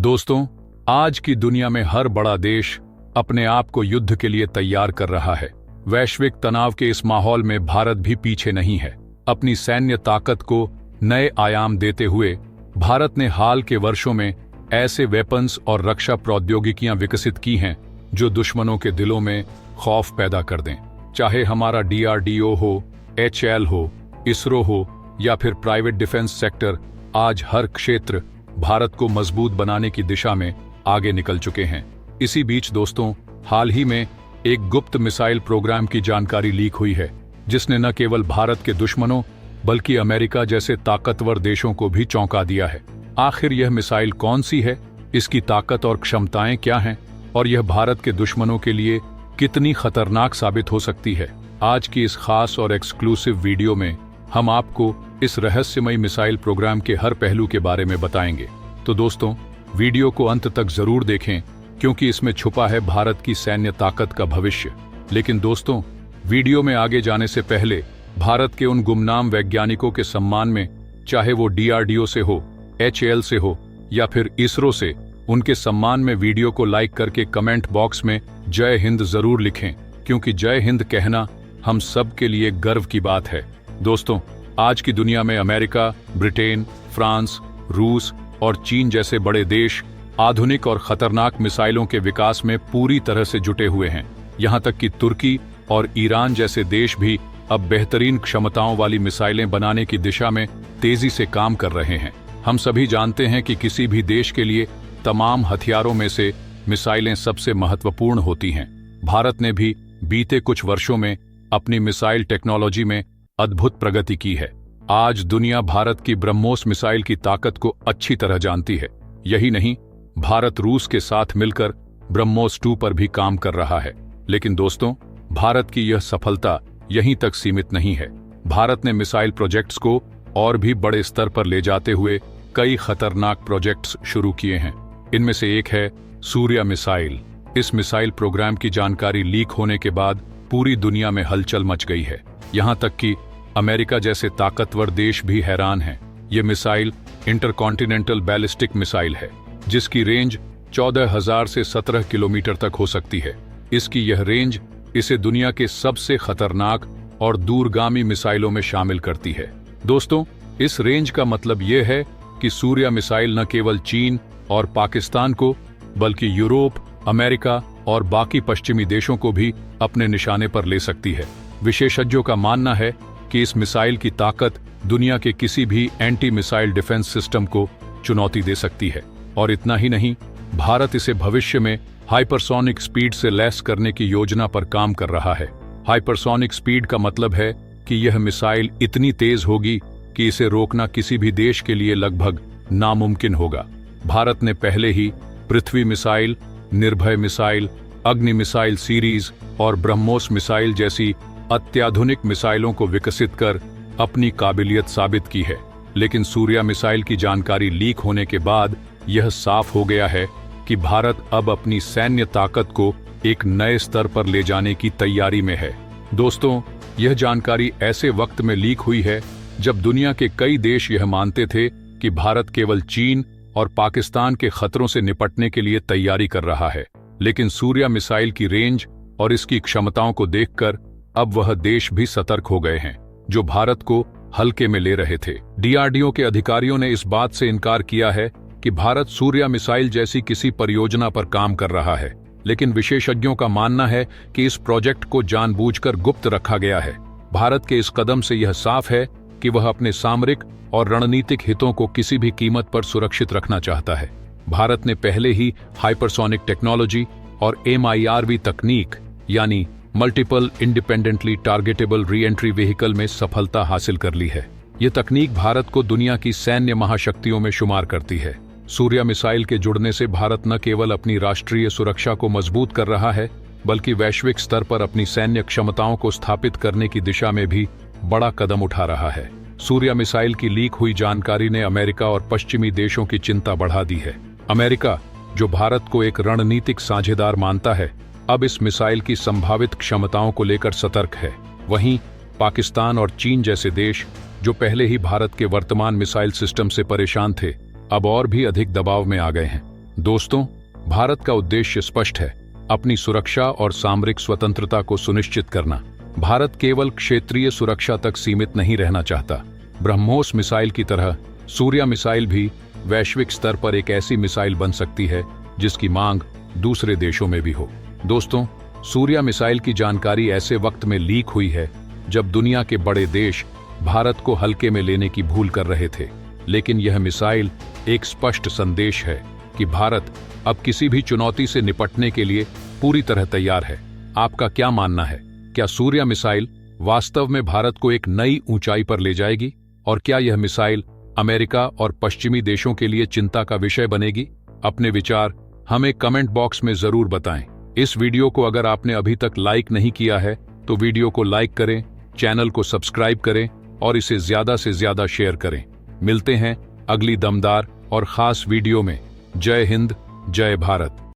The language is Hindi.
दोस्तों, आज की दुनिया में हर बड़ा देश अपने आप को युद्ध के लिए तैयार कर रहा है। वैश्विक तनाव के इस माहौल में भारत भी पीछे नहीं है। अपनी सैन्य ताकत को नए आयाम देते हुए भारत ने हाल के वर्षों में ऐसे वेपन्स और रक्षा प्रौद्योगिकियां विकसित की हैं जो दुश्मनों के दिलों में खौफ पैदा कर दें। चाहे हमारा DRDO हो, HAL हो, इसरो हो या फिर प्राइवेट डिफेंस सेक्टर, आज हर क्षेत्र भारत को मजबूत बनाने की दिशा में आगे निकल चुके हैं। इसी बीच दोस्तों, हाल ही में एक गुप्त मिसाइल प्रोग्राम की जानकारी लीक हुई है जिसने न केवल भारत के दुश्मनों बल्कि अमेरिका जैसे ताकतवर देशों को भी चौंका दिया है। आखिर यह मिसाइल कौन सी है, इसकी ताकत और क्षमताएं क्या हैं और यह भारत के दुश्मनों के लिए कितनी खतरनाक साबित हो सकती है। आज की इस खास और एक्सक्लूसिव वीडियो में हम आपको इस रहस्यमयी मिसाइल प्रोग्राम के हर पहलू के बारे में बताएंगे। तो दोस्तों, वीडियो को अंत तक जरूर देखें क्योंकि इसमें छुपा है भारत की सैन्य ताकत का भविष्य। लेकिन दोस्तों, वीडियो में आगे जाने से पहले भारत के उन गुमनाम वैज्ञानिकों के सम्मान में, चाहे वो DRDO से हो, HAL से हो या फिर इसरो से, उनके सम्मान में वीडियो को लाइक करके कमेंट बॉक्स में जय हिंद जरूर लिखें, क्योंकि जय हिंद कहना हम सब के लिए गर्व की बात है। दोस्तों, आज की दुनिया में अमेरिका, ब्रिटेन, फ्रांस, रूस और चीन जैसे बड़े देश आधुनिक और खतरनाक मिसाइलों के विकास में पूरी तरह से जुटे हुए हैं। यहां तक कि तुर्की और ईरान जैसे देश भी अब बेहतरीन क्षमताओं वाली मिसाइलें बनाने की दिशा में तेजी से काम कर रहे हैं। हम सभी जानते हैं कि किसी भी देश के लिए तमाम हथियारों में से मिसाइलें सबसे महत्वपूर्ण होती हैं। भारत ने भी बीते कुछ वर्षों में अपनी मिसाइल टेक्नोलॉजी में अद्भुत प्रगति की है। आज दुनिया भारत की ब्रह्मोस मिसाइल की ताकत को अच्छी तरह जानती है। यही नहीं, भारत रूस के साथ मिलकर ब्रह्मोस 2 पर भी काम कर रहा है। लेकिन दोस्तों, भारत की यह सफलता यहीं तक सीमित नहीं है। भारत ने मिसाइल प्रोजेक्ट्स को और भी बड़े स्तर पर ले जाते हुए कई खतरनाक प्रोजेक्ट्स शुरू किए हैं। इनमें से एक है सूर्या मिसाइल। इस मिसाइल प्रोग्राम की जानकारी लीक होने के बाद पूरी दुनिया में हलचल मच गई है। यहां तक कि अमेरिका जैसे ताकतवर देश भी हैरान हैं। ये मिसाइल इंटरकॉन्टिनेंटल बैलिस्टिक मिसाइल है जिसकी रेंज 14,000 से 17 किलोमीटर तक हो सकती है। इसकी यह रेंज इसे दुनिया के सबसे खतरनाक और दूरगामी मिसाइलों में शामिल करती है। दोस्तों, इस रेंज का मतलब यह है कि सूर्या मिसाइल न केवल चीन और पाकिस्तान को बल्कि यूरोप, अमेरिका और बाकी पश्चिमी देशों को भी अपने निशाने पर ले सकती है। विशेषज्ञों का मानना है कि इस मिसाइल की ताकत दुनिया के किसी भी एंटी मिसाइल डिफेंस सिस्टम को चुनौती दे सकती है। और इतना ही नहीं, भारत इसे भविष्य में हाइपरसोनिक स्पीड से लैस करने की योजना पर काम कर रहा है। हाइपरसोनिक स्पीड का मतलब है कि यह मिसाइल इतनी तेज होगी कि इसे रोकना किसी भी देश के लिए लगभग नामुमकिन होगा। भारत ने पहले ही पृथ्वी मिसाइल, निर्भय मिसाइल, अग्नि मिसाइल सीरीज और ब्रह्मोस मिसाइल जैसी अत्याधुनिक मिसाइलों को विकसित कर अपनी काबिलियत साबित की है। लेकिन सूर्या मिसाइल की जानकारी लीक होने के बाद यह साफ हो गया है कि भारत अब अपनी सैन्य ताकत को एक नए स्तर पर ले जाने की तैयारी में है। दोस्तों, यह जानकारी ऐसे वक्त में लीक हुई है जब दुनिया के कई देश यह मानते थे कि भारत केवल चीन और पाकिस्तान के खतरों से निपटने के लिए तैयारी कर रहा है। लेकिन सूर्या मिसाइल की रेंज और इसकी क्षमताओं को देखकर अब वह देश भी सतर्क हो गए हैं जो भारत को हल्के में ले रहे थे। DRDO के अधिकारियों ने इस बात से इनकार किया है कि भारत सूर्या मिसाइल जैसी किसी परियोजना पर काम कर रहा है। लेकिन विशेषज्ञों का मानना है कि इस प्रोजेक्ट को जानबूझकर गुप्त रखा गया है। भारत के इस कदम से यह साफ है कि वह अपने सामरिक और रणनीतिक हितों को किसी भी कीमत पर सुरक्षित रखना चाहता है। भारत ने पहले ही हाइपरसोनिक टेक्नोलॉजी और MIRV तकनीक यानी multiple independently targetable re entry vehicle में सफलता हासिल कर ली है। ये तकनीक भारत को दुनिया की सैन्य महाशक्तियों में शुमार करती है। सूर्या मिसाइल के जुड़ने से भारत न केवल अपनी राष्ट्रीय सुरक्षा को मजबूत कर रहा है बल्कि वैश्विक स्तर पर अपनी सैन्य क्षमताओं को स्थापित करने की दिशा में भी बड़ा कदम उठा रहा है। सूर्या मिसाइल की लीक हुई जानकारी ने अमेरिका और पश्चिमी देशों की चिंता बढ़ा दी है। अमेरिका, जो भारत को एक रणनीतिक साझेदार मानता है, अब इस मिसाइल की संभावित क्षमताओं को लेकर सतर्क है। वहीं पाकिस्तान और चीन जैसे देश, जो पहले ही भारत के वर्तमान मिसाइल सिस्टम से परेशान थे, अब और भी अधिक दबाव में आ गए हैं। दोस्तों, भारत का उद्देश्य स्पष्ट है, अपनी सुरक्षा और सामरिक स्वतंत्रता को सुनिश्चित करना। भारत केवल क्षेत्रीय सुरक्षा तक सीमित नहीं रहना चाहता। ब्रह्मोस मिसाइल की तरह सूर्या मिसाइल भी वैश्विक स्तर पर एक ऐसी मिसाइल बन सकती है जिसकी मांग दूसरे देशों में भी हो। दोस्तों, सूर्या मिसाइल की जानकारी ऐसे वक्त में लीक हुई है जब दुनिया के बड़े देश भारत को हल्के में लेने की भूल कर रहे थे। लेकिन यह मिसाइल एक स्पष्ट संदेश है कि भारत अब किसी भी चुनौती से निपटने के लिए पूरी तरह तैयार है। आपका क्या मानना है? क्या सूर्या मिसाइल वास्तव में भारत को एक नई ऊंचाई पर ले जाएगी? और क्या यह मिसाइल अमेरिका और पश्चिमी देशों के लिए चिंता का विषय बनेगी? अपने विचार हमें कमेंट बॉक्स में जरूर बताएं। इस वीडियो को अगर आपने अभी तक लाइक नहीं किया है तो वीडियो को लाइक करें, चैनल को सब्सक्राइब करें और इसे ज्यादा से ज्यादा शेयर करें। मिलते हैं अगली दमदार और खास वीडियो में। जय हिंद, जय भारत।